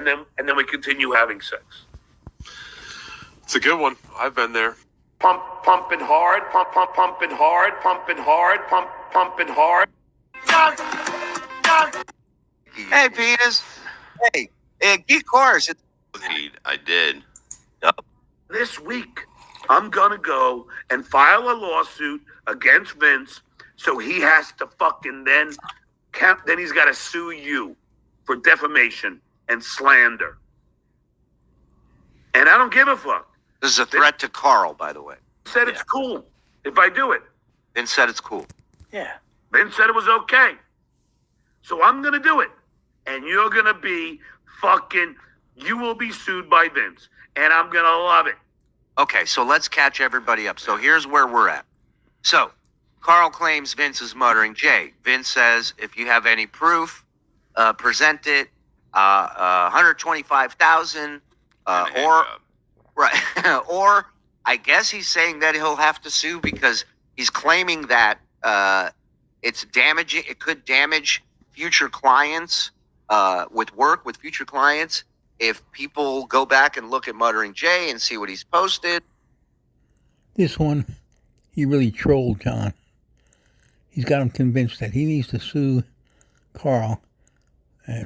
and then we continue having sex. It's a good one. I've been there. Pumping hard, pumping hard, pumping hard, pumping hard. Hey, Peters. Hey, geek cars. I did. This week, I'm gonna go and file a lawsuit against Vince, so he has to fucking then he's got to sue you for defamation and slander. And I don't give a fuck. This is a threat to Carl, by the way. Said it's cool if I do it. Vince said it's cool. Yeah. Vince said it was okay. So I'm going to do it. And you're going to be you will be sued by Vince. And I'm going to love it. Okay, so let's catch everybody up. So here's where we're at. So Carl claims Vince is muttering Jay. Vince says, if you have any proof, present it. 125,000 or right. Or I guess he's saying that he'll have to sue because he's claiming that it's damaging. It could damage future clients with future clients if people go back and look at Muttering Jay and see what he's posted. This one, he really trolled John. He's got him convinced that he needs to sue Carl,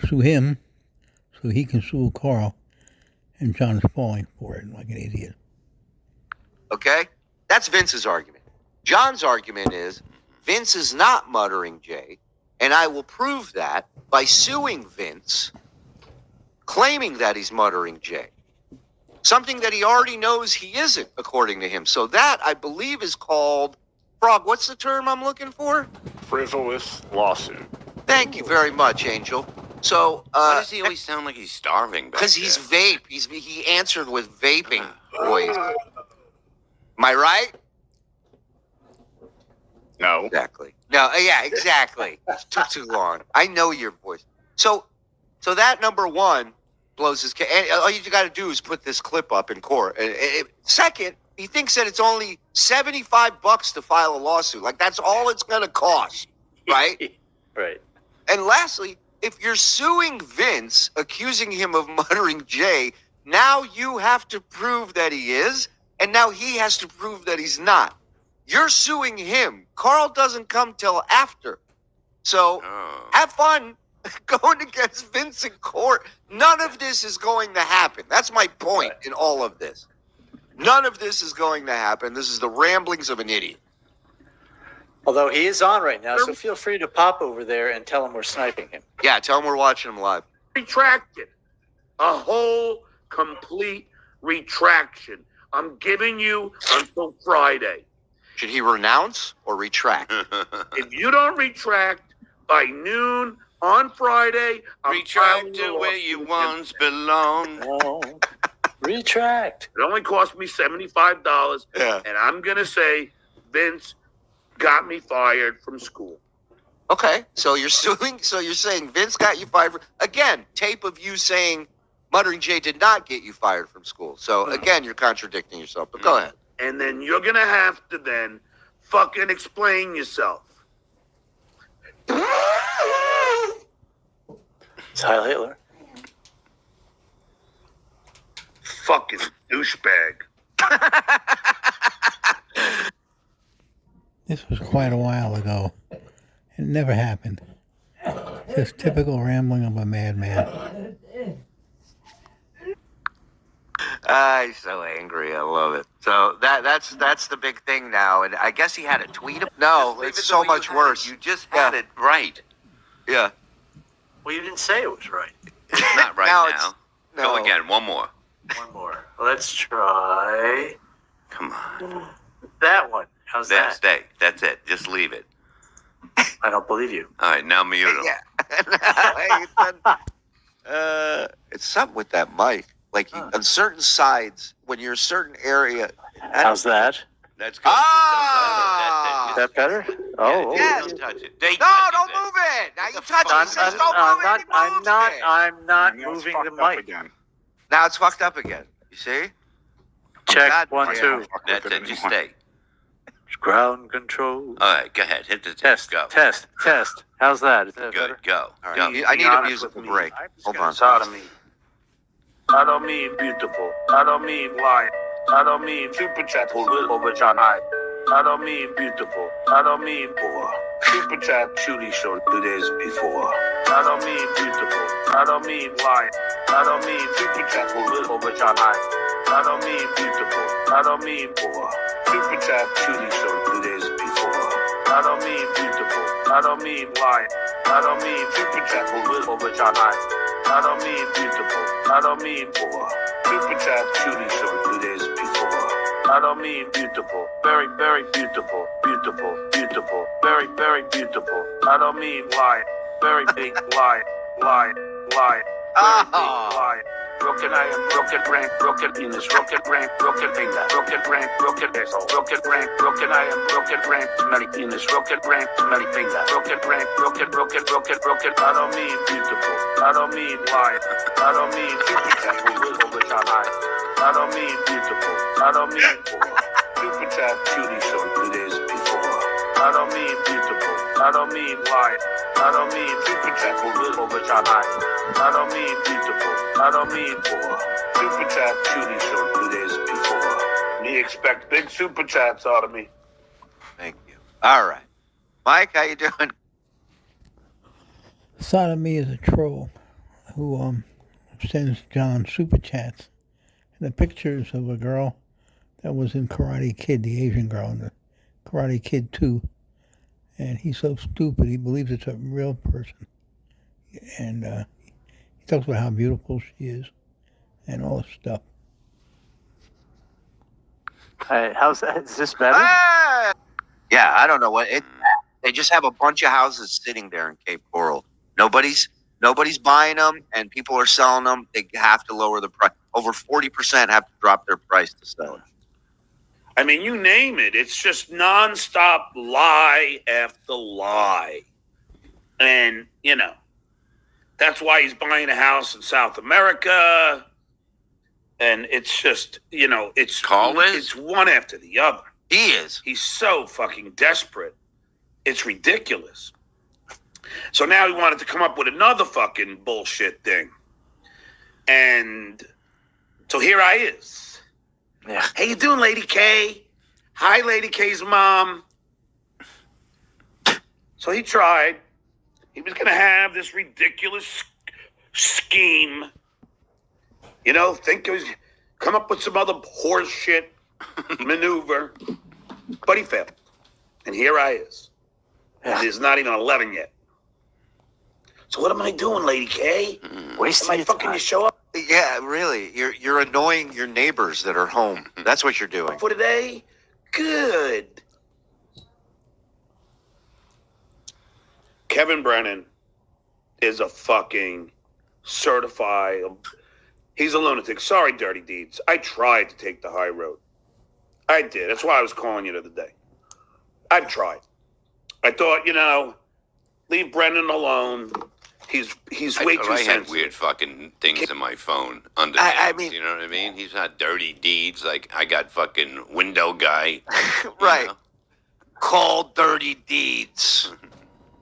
sue him, so he can sue Carl, and John's falling for it like an idiot. Okay? That's Vince's argument. John's argument is Vince is not Muttering Jay, and I will prove that by suing Vince, claiming that he's Muttering Jay. Something that he already knows he isn't, according to him. So that, I believe, is called, Frog, what's the term I'm looking for? Frivolous lawsuit. Thank you very much, Angel. So, why does he always sound like he's starving? Because he's vape. He answered with vaping voice. Am I right? No. Exactly. No. Yeah. Exactly. It took too long. I know your voice. So that number one blows his case. And all you got to do is put this clip up in court. Second, he thinks that it's only $75 to file a lawsuit. Like that's all it's going to cost, right? Right. And lastly, if you're suing Vince, accusing him of Muttering Jay, now you have to prove that he is, and now he has to prove that he's not. You're suing him. Carl doesn't come till after. So have fun going against Vince in court. None of this is going to happen. That's my point in all of this. None of this is going to happen. This is the ramblings of an idiot. Although he is on right now, so feel free to pop over there and tell him we're sniping him. Yeah, tell him we're watching him live. Retracted. A whole complete retraction. I'm giving you until Friday. Should he renounce or retract? If you don't retract by noon on Friday, I'm retract to where you once belonged. No. Retract. It only cost me $75, and I'm going to say Vince got me fired from school. Okay, so you're suing. So you're saying Vince got you fired. Again, tape of you saying Muttering Jay did not get you fired from school. So again, you're contradicting yourself. But go ahead. And then you're going to have to then fucking explain yourself. It's Heil Hitler. Fucking douchebag. This was quite a while ago. It never happened. Just typical rambling of a madman. He's so angry. I love it. So that's the big thing now. And I guess he had a tweet. No, it's so much worse. You just had it right. Yeah. Well, you didn't say it was right. It's not right now. No. Go again. One more. One more. Let's try Come on. that one. How's that? Stay. That's it. Just leave it. I don't believe you. All right. Now mute him. Yeah. It's something with that mic. Like on certain sides, when you're a certain area. How's that? That's good. Ah! Is that better? Oh, Yes. Don't touch it. No, don't move it. Now you touch it. He says don't move it. I'm not moving the mic. Again. Now it's fucked up again. You see? Check God, 1, yeah. 2. That's it. Just stay. Ground control. All right. Go ahead. Hit the Test. Go. Test. How's that? Is that Good. better? Go. All right. Go. I need a honest musical with me. break. I'm just Hold gonna on. sodomy. I don't mean beautiful. I don't mean lion. I don't mean super chat over John High. I don't mean beautiful. I don't mean poor. Super chat Judy showed 2 days before. I don't mean beautiful. I don't mean lion. I don't mean super chat over John High. I don't mean beautiful. I don't mean poor. Super chat Judy showed 2 days before. I don't mean beautiful. I don't mean lion. I don't mean super chat over John High. I don't mean beautiful. I don't mean poor. Super chat Judy showed 2 days before. I don't mean beautiful. Very, very beautiful. Beautiful. Beautiful. Very, very beautiful. I don't mean lion. Very big lion. Lion. Lion. Very big lion. Broken I am broken brain, broken penis, broken brain, broken finger, broken brain, broken asshole, broken brain, broken I am broken brain, smelly penis, broken brain, smelly finger, broken brain, broken. I don't mean beautiful. I don't mean lion. I don't mean super chat over John High. I don't mean beautiful. I don't mean poor. Super chat Judy showed 2 days before. I don't mean beautiful. I don't mean lion. I don't mean super chat over John High. I don't mean beautiful. I don't mean poor. Super chat Judy showed 2 days before. Me expect big super chats out of me. Thank you. All right. Mike, how you doing? Side of me is a troll who sends John super chats and the pictures of a girl that was in Karate Kid, the Asian girl in the Karate Kid 2. And he's so stupid, he believes it's a real person. And he talks about how beautiful she is and all this stuff. How's that? Is this better? Yeah, I don't know what it. They just have a bunch of houses sitting there in Cape Coral. Nobody's buying them, and people are selling them. They have to lower the price. Over 40% have to drop their price to sell it. I mean, you name it. It's just nonstop lie after lie. And, that's why he's buying a house in South America. And it's just, it's one after the other. He is. He's so fucking desperate. It's ridiculous. So now he wanted to come up with another fucking bullshit thing. And so here I is. Yeah. How you doing, Lady K? Hi, Lady K's mom. So he tried. He was going to have this ridiculous scheme. Think he was come up with some other horse shit maneuver. But he failed. And here I is. And it's not even 11 yet. So what am I doing, Lady K? Wasting Am I your fucking time. you show up Yeah, really. You're annoying your neighbors that are home. That's what you're doing. for today? Good. Kevin Brennan is a fucking certified. He's a lunatic. Sorry, Dirty Deeds. I tried to take the high road. I did. That's why I was calling you the other day. I've tried. I thought, leave Brennan alone. He's way too I had sensitive. weird fucking things in my phone under I him, mean- you know what I mean? He's not dirty deeds. Like, I got fucking window guy. Right. know? Call dirty deeds.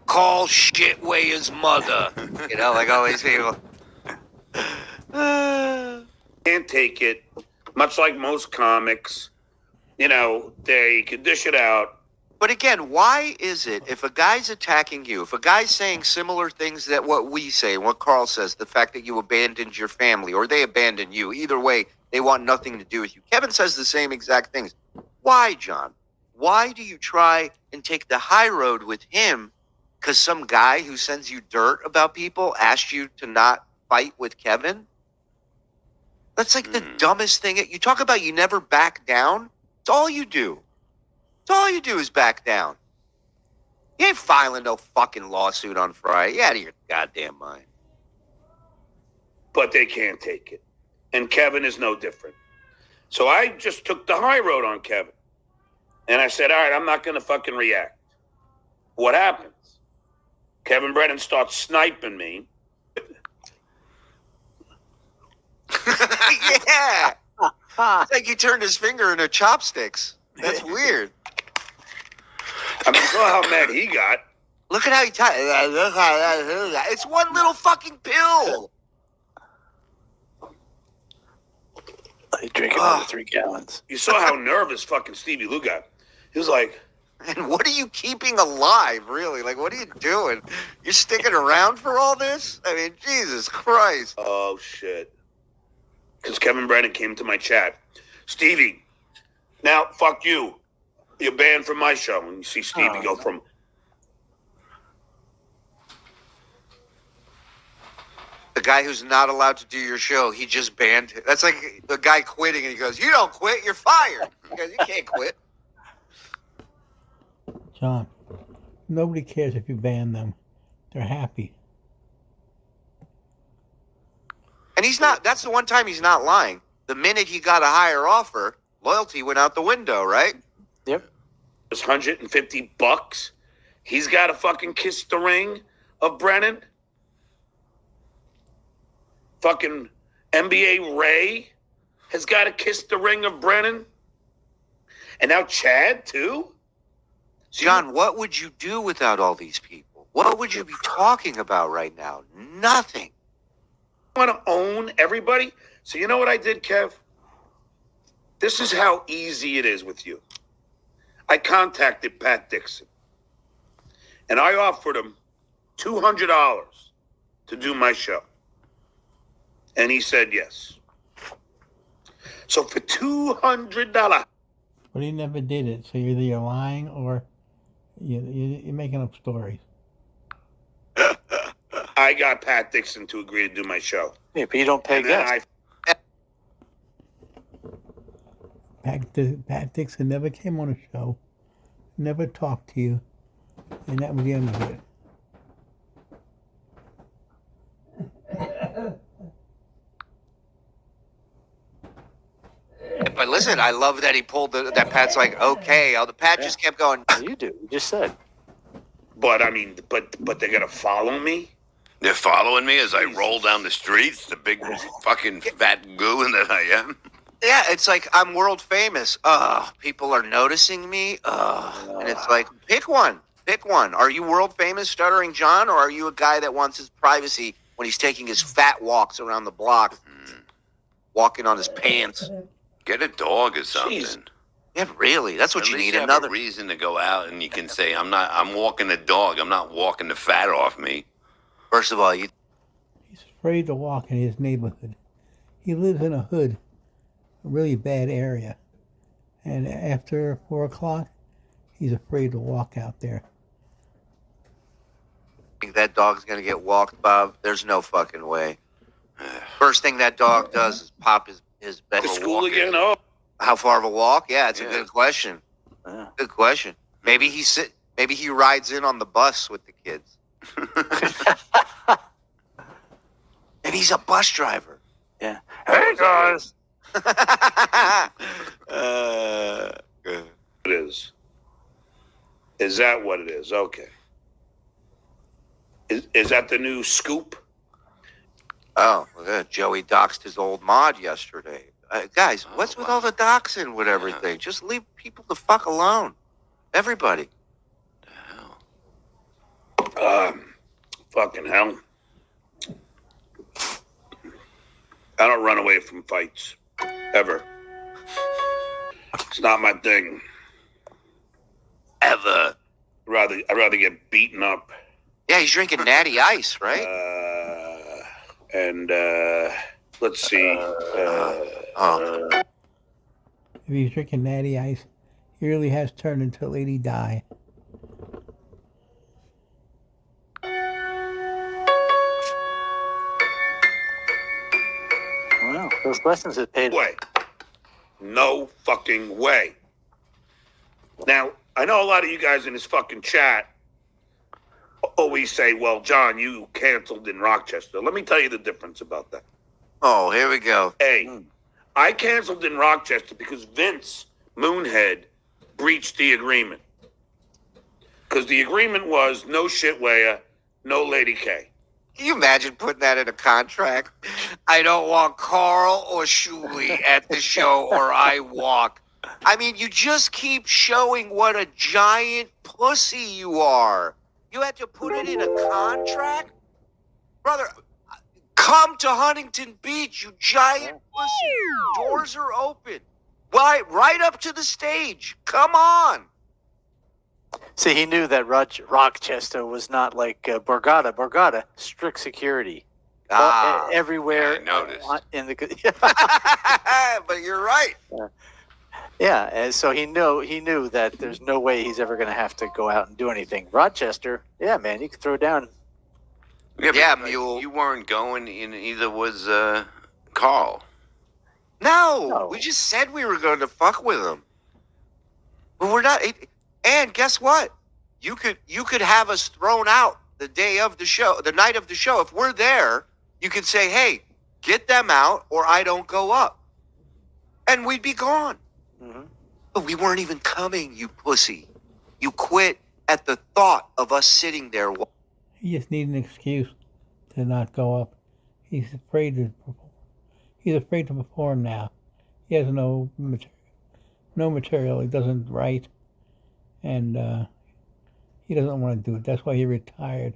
Call Shitwayer's mother. Like all these people. Can't take it. Much like most comics, they can dish it out. But again, why is it if a guy's attacking you, if a guy's saying similar things that what we say, what Carl says, the fact that you abandoned your family or they abandoned you, either way, they want nothing to do with you. Kevin says the same exact things. Why, John? Why do you try and take the high road with him? Because some guy who sends you dirt about people asked you to not fight with Kevin? That's like the dumbest thing. You talk about you never back down. It's all you do. It's all you do is back down. You ain't filing no fucking lawsuit on Friday. You out of your goddamn mind. But they can't take it. And Kevin is no different. So I just took the high road on Kevin. And I said, all right, I'm not going to fucking react. What happens? Kevin Brennan starts sniping me. Yeah. It's like he turned his finger into chopsticks. That's weird. I mean, saw how mad he got. Look at how he it's one little fucking pill. He drinking Ah. over 3 gallons. You saw how nervous fucking Stevie Lou got. He was like, And what are you keeping alive, really? Like, what are you doing? You're sticking around for all this? I mean, Jesus Christ. oh shit. Because Kevin Brennan came to my chat. Stevie, now fuck you. You're banned from my show. And you see Stevie go from The guy who's not allowed to do your show, he just banned. That's like the guy quitting, and he goes, "You don't quit, you're fired." He goes, "You can't quit." John, nobody cares if you ban them. They're happy. And he's not. That's the one time he's not lying. The minute he got a higher offer, loyalty went out the window, right? Yep. this $150. He's got to fucking kiss the ring of Brennan. Fucking NBA Ray has got to kiss the ring of Brennan. And now Chad, too? John, what would you do without all these people? What would you be talking about right now? Nothing. Want to own everybody? So you know what I did, Kev? This is how easy it is with you. I contacted Pat Dixon, and I offered him $200 to do my show. And he said yes. So for $200, But he never did it, so either you're lying or you're making up stories. I got Pat Dixon to agree to do my show. Yeah, but you don't pay And then guests. Pat Dixon never came on a show, never talked to you, and that was the end of it. But listen, I love that he pulled that Pat's like, okay. The Pat just kept going. You do. You just said. But I mean, but they're gonna follow me. They're following me as I roll down the streets, the big fucking fat goon that I am. Yeah, it's like I'm world famous. People are noticing me. And it's like, pick one. Pick one. Are you world famous, Stuttering John, or are you a guy that wants his privacy when he's taking his fat walks around the block, walking on his pants? Get a dog or something. Jeez. Yeah, really. That's what At you least need. have Another. a reason to go out, and you can say, I'm walking the dog. I'm not walking the fat off me. First of all, you He's afraid to walk in his neighborhood. He lives in a hood, a really bad area. And after 4 o'clock, he's afraid to walk out there. think that dog's gonna get walked, Bob. There's no fucking way. First thing that dog does is pop his bed. To school again? Oh, How far of a walk? Yeah, it's a Yeah. good question. Yeah. Good question. Maybe Maybe he rides in on the bus with the kids. And he's a bus driver. Yeah. Hey guys. Good. it is. Is that what it is? Okay. Is that the new scoop? Oh, good. Joey doxed his old mod yesterday. Guys, what's with all the doxing with everything? Just leave people the fuck alone. Everybody. Fucking hell. I don't run away from fights. Ever. It's not my thing. Ever. I'd rather get beaten up. Yeah, he's drinking Natty Ice, right? Let's see. If he's drinking Natty Ice, he really has turned into Lady Di. Wow, those lessons have paid. Way. No fucking way. Now, I know a lot of you guys in this fucking chat always say, well, John, you canceled in Rochester. Let me tell you the difference about that. Oh, here we go. A, I canceled in Rochester because Vince Moonhead breached the agreement. Because the agreement was no shitwear, no Lady K. Can you imagine putting that in a contract? I don't want Carl or Shuli at the show or I walk. I mean, you just keep showing what a giant pussy you are. You had to put it in a contract? Brother, Come to Huntington Beach, you giant pussy. Doors are open. Right up to the stage. Come on. See, he knew that Rochester was not like Borgata. Borgata, strict security. Everywhere. Yeah, I noticed. In the But you're right. yeah, and so he knew that there's no way he's ever going to have to go out and do anything. Rochester, yeah, man, you could throw down. Yeah, but Mule. You weren't going, and either was Carl. No, we just said we were going to fuck with him. But we're not. And guess what? You could have us thrown out the day of the show, the night of the show. If we're there, you could say, "Hey, get them out, or I don't go up," and we'd be gone. Mm-hmm. But we weren't even coming, you pussy. You quit at the thought of us sitting there. He just needs an excuse to not go up. He's afraid to perform. He's afraid to perform now. He has no material. He doesn't write, and he doesn't want to do it. That's why he retired,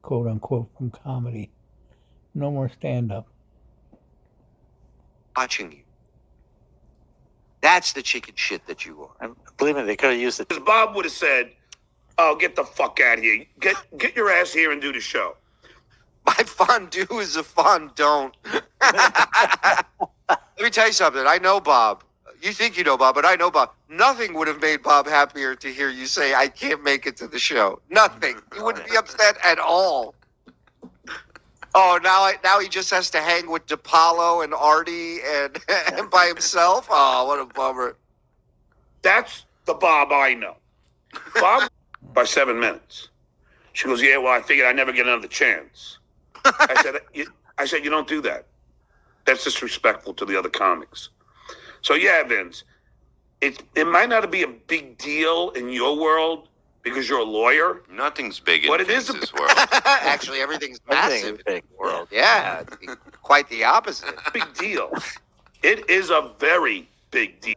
quote unquote, from comedy. No more stand-up. Watching you. That's the chicken shit that you are. Believe me, they could have used it. Because Bob would have said, "Oh, get the fuck out of here. Get your ass here and do the show." My fondue is a fondant. Let me tell you something. I know Bob. You think you know Bob, but I know Bob. Nothing would have made Bob happier to hear you say, "I can't make it to the show." Nothing. He wouldn't be upset at all. Oh, now he just has to hang with DePaulo and Artie and by himself. Oh, what a bummer. That's the Bob I know. Bob, by 7 minutes. She goes, "Yeah, well, I figured I'd never get another chance." I said, you don't do that. That's disrespectful to the other comics. So yeah, Vince, it might not be a big deal in your world because you're a lawyer. Nothing's big in But it is Vince's world. Actually, everything's massive Everything is big. in the world. Yeah, quite the opposite. Big deal. It is a very big deal.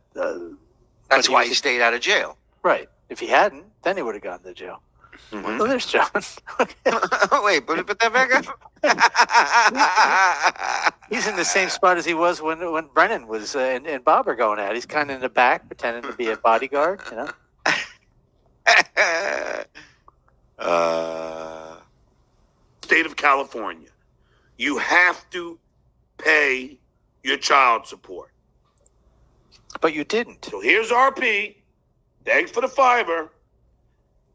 That's he why was he stayed out of jail. Right. If he hadn't, then he would have gone to jail. Mhm. Well, there's John. Wait, put that back up. He's in the same spot as he was when Brennan was and Bob are going at. He's kind of in the back, pretending to be a bodyguard. You know. State of California, you have to pay your child support. But you didn't. So here's RP. Thanks for the fiver.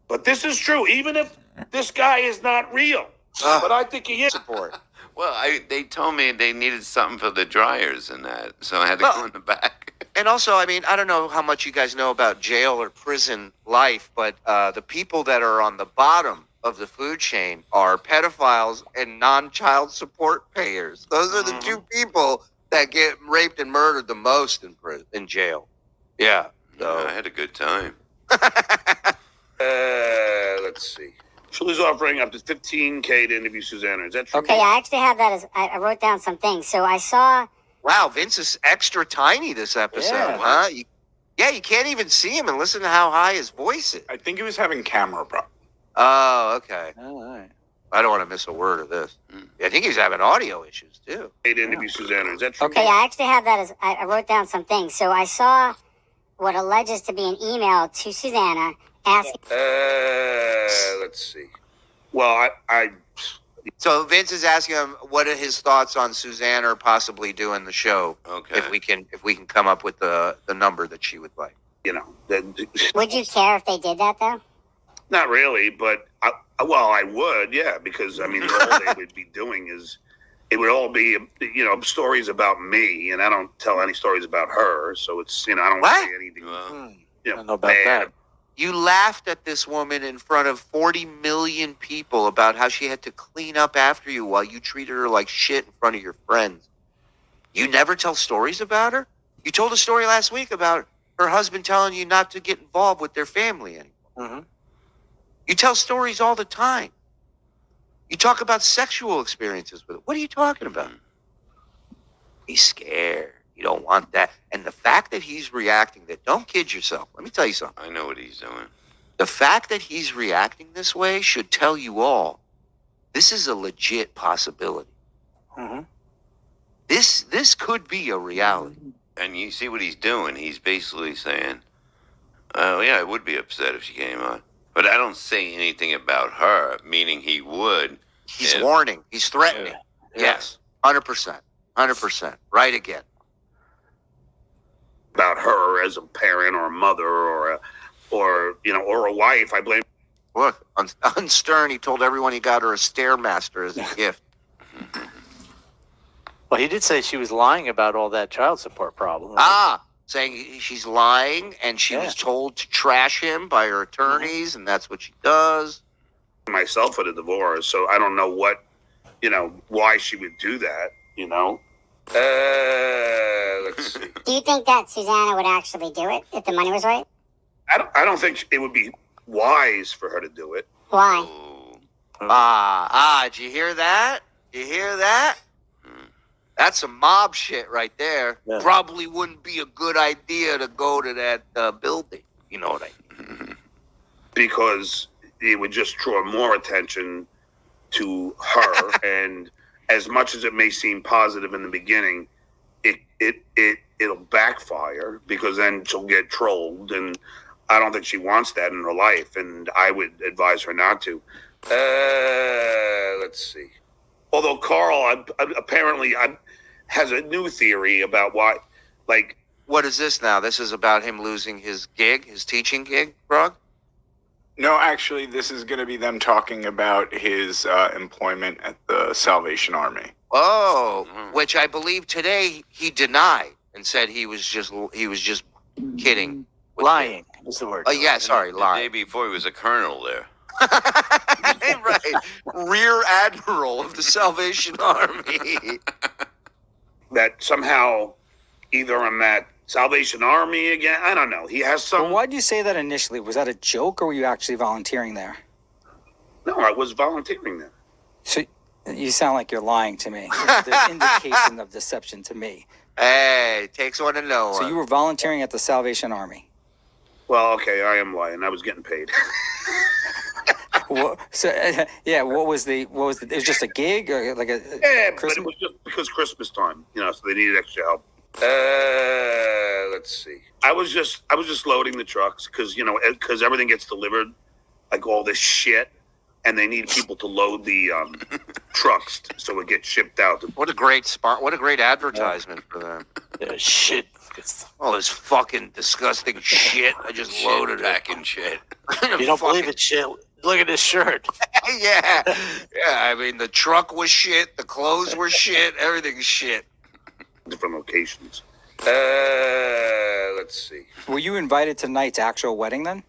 But this is true, even if this guy is not real. But I think he is. Support. Well, they told me they needed something for the dryers and that, so I had to go in the back. And also, I mean, I don't know how much you guys know about jail or prison life, but the people that are on the bottom of the food chain are pedophiles and non-child support payers. Those are the two people that get raped and murdered the most in jail. Yeah. So. I had a good time. Let's see. Shirley's offering up to $15K to interview Susanna. Is that true? Okay, I actually have that as I wrote down some things. So I saw. Wow, Vince is extra tiny this episode, Yeah. huh? You can't even see him and listen to how high his voice is. I think he was having camera problems. Oh, okay. All right. I don't want to miss a word of this. I think he's having audio issues, too. To interview Susanna. Is that true? Okay, I actually have that as I wrote down some things. So I saw what alleges to be an email to Susanna asking. Let's see. Well, So Vince is asking him what are his thoughts on Suzanne or possibly doing the show. Okay. If we can come up with the number that she would like. you know, Would you care if they did that though? not really, but I would, yeah, because I mean, all they would be doing is it would all be, you know, stories about me, and I don't tell any stories about her, so it's, you know, I don't What? say anything, Well, you I know, don't know about bad. that. You laughed at this woman in front of 40 million people about how she had to clean up after you while you treated her like shit in front of your friends. You never tell stories about her? You told a story last week about her husband telling you not to get involved with their family anymore. Mm-hmm. You tell stories all the time. You talk about sexual experiences with her. What are you talking about? He's scared. You don't want that. And the fact that he's reacting, don't kid yourself. Let me tell you something. I know what he's doing. The fact that he's reacting this way should tell you all this is a legit possibility. Mhm. This could be a reality. And you see what he's doing. He's basically saying, "Oh yeah, I would be upset if she came on, but I don't say anything about her." Meaning he would. He's Yeah. warning. He's threatening. Yeah. Yes, 100%, 100%. Right again. About her as a parent or a mother or a wife. I blame. Look, on Stern, he told everyone he got her a Stairmaster as a gift. Well, he did say she was lying about all that child support problem. Right? Saying she's lying and she was told to trash him by her attorneys, and that's what she does. Myself at a divorce, so I don't know why she would do that. Let's see. Do you think that Susanna would actually do it if the money was right? I don't think it would be wise for her to do it. Why? Oh. Did you hear that? You hear that? That's some mob shit right there. Yeah. Probably wouldn't be a good idea to go to that building. You know what I mean? Because it would just draw more attention to her, and as much as it may seem positive in the beginning, it'll backfire because then she'll get trolled, and I don't think she wants that in her life, and I would advise her not to. Let's see. Although Carl apparently has a new theory about why, like, What is this now? This is about him losing his gig, his teaching gig, Brog? No, actually, this is going to be them talking about his employment at the Salvation Army. Oh, which I believe today he denied and said he was just kidding. Lying is the word. Oh yeah, sorry, The day lying. before he was a colonel there. Right, Rear Admiral of the Salvation Army. that somehow either I'm at Salvation Army again. I don't know. He has some. Well, why did you say that initially? Was that a joke, or were you actually volunteering there? No, I was volunteering there. So you sound like you're lying to me. There's indication of deception to me. Hey, takes one to know So one. you were volunteering at the Salvation Army. Well, okay, I am lying. I was getting paid. What was the? It was just a gig or like a Yeah, but Christmas? it was just because Christmas time, so they needed extra help. Let's see. I was just loading the trucks because everything gets delivered, like all this shit, and they need people to load the trucks so it gets shipped out. What a great spot! What a great advertisement for them. Shit. All this fucking disgusting shit. I just loaded it. Packing shit. You don't believe it, shit. Look at this shirt. Yeah. I mean, the truck was shit. The clothes were shit. Everything's shit. Different locations. Let's see. Were you invited to tonight's actual wedding then?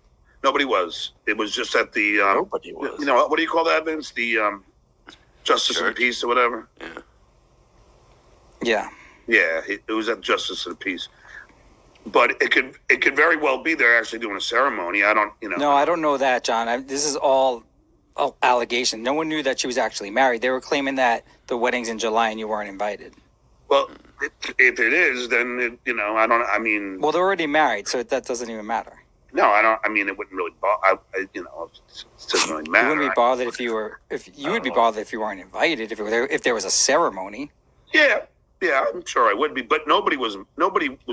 Nobody was. It was just at the. Nobody was. What do you call that, Vince? The Justice of the Church? Peace or whatever. Yeah. Yeah, it was at Justice of the Peace. But it could very well be they're actually doing a ceremony. I don't. No, I don't know that, John. This is all allegation. No one knew that she was actually married. They were claiming that the wedding's in July and you weren't invited. Well, if it is, then I don't. I mean. Well, they're already married, so that doesn't even matter. No, I don't. I mean, it wouldn't really bother. It doesn't really matter. You wouldn't be bothered if you were. If you would be bothered if you weren't invited. If there was a ceremony. Yeah, I'm sure I would be. But nobody was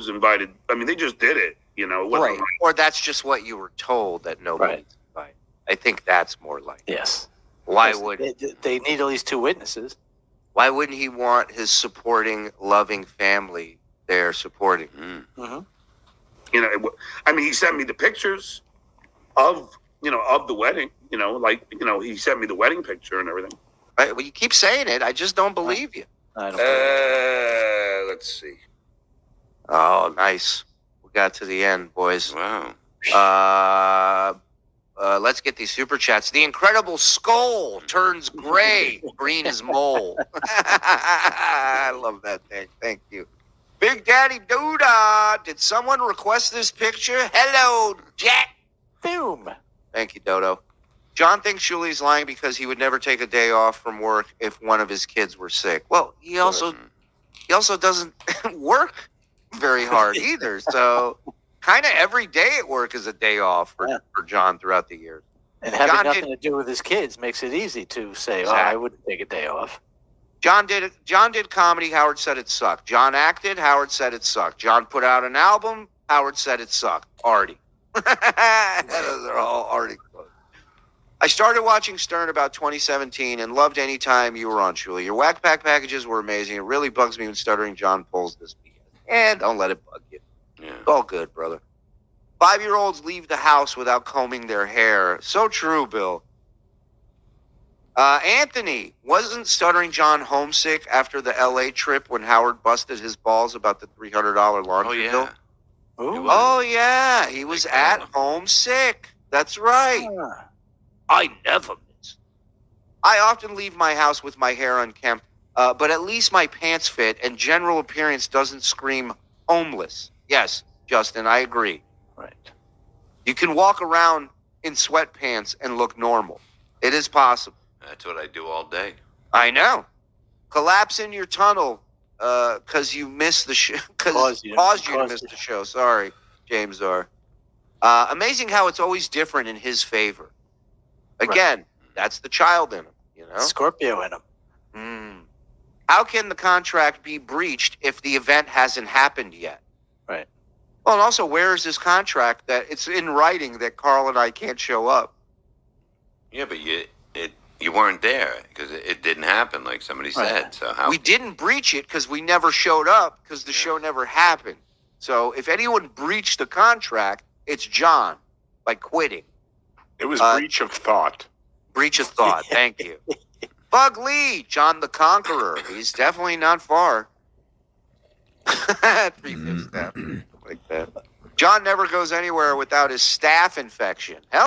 invited. I mean, they just did it. It wasn't Right. like, Or that's just what you were told that nobody's invited. I think that's more like it. Yes. Why Yes, would they need at least two witnesses? Why wouldn't he want his supporting, loving family there supporting? Mm-hmm. I mean, he sent me the pictures of the wedding. He sent me the wedding picture and everything. Right? Well, you keep saying it. I just don't believe you. I don't believe Let's see. Oh, nice. We got to the end, boys. Wow. Let's get these super chats. The Incredible Skull turns gray. Green as mole. I love that thing. Thank you. Big Daddy Duda. Did someone request this picture? Hello, Jack. Boom. Thank you, Dodo. John thinks Shuli's lying because he would never take a day off from work if one of his kids were sick. Well, he also doesn't work very hard either. So kind of every day at work is a day off for John throughout the year. And having John nothing to do with his kids makes it easy to say, Exactly. I wouldn't take a day off. John did comedy. Howard said it sucked. John acted. Howard said it sucked. John put out an album. Howard said it sucked. Artie. Those are all Artie quotes. I started watching Stern about 2017 and loved any time you were on, Shuli. Your Whack Pack packages were amazing. It really bugs me when Stuttering John pulls this BS. And don't let it bug you. Yeah. It's all good, brother. 5-year-olds leave the house without combing their hair. So true, Bill. Anthony, wasn't Stuttering John homesick after the LA trip when Howard busted his balls about the $300 Oh laundry yeah. bill? It was. Oh, yeah. He was at home sick. That's right. I never miss. I often leave my house with my hair unkempt, but at least my pants fit and general appearance doesn't scream homeless. Yes, Justin, I agree. Right. You can walk around in sweatpants and look normal. It is possible. That's what I do all day. I know. Collapse in your tunnel because you missed the show. Caused you to miss the show. Sorry, James R. Amazing how it's always different in his favor. Again, that's the child in him, you know? Scorpio in him. How can the contract be breached if the event hasn't happened yet? Right. Well, and also, where is this contract that it's in writing that Carl and I can't show up? Yeah, but you weren't there because it didn't happen, like somebody said. Right. So how? We didn't breach it because we never showed up because the show never happened. So if anyone breached the contract, it's John by quitting. It was breach of thought. Breach of thought. Thank you. Bug Lee, John the Conqueror. He's definitely not far. 3/5 step. Like that. John never goes anywhere without his staph infection. Hell